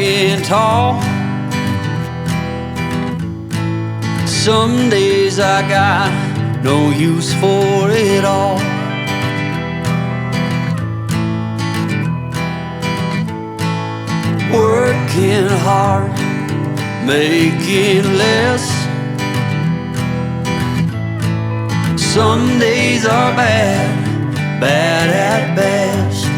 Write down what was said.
walking tall. Some days I got no use for it all. Working hard, making less. Some days are bad, bad at best.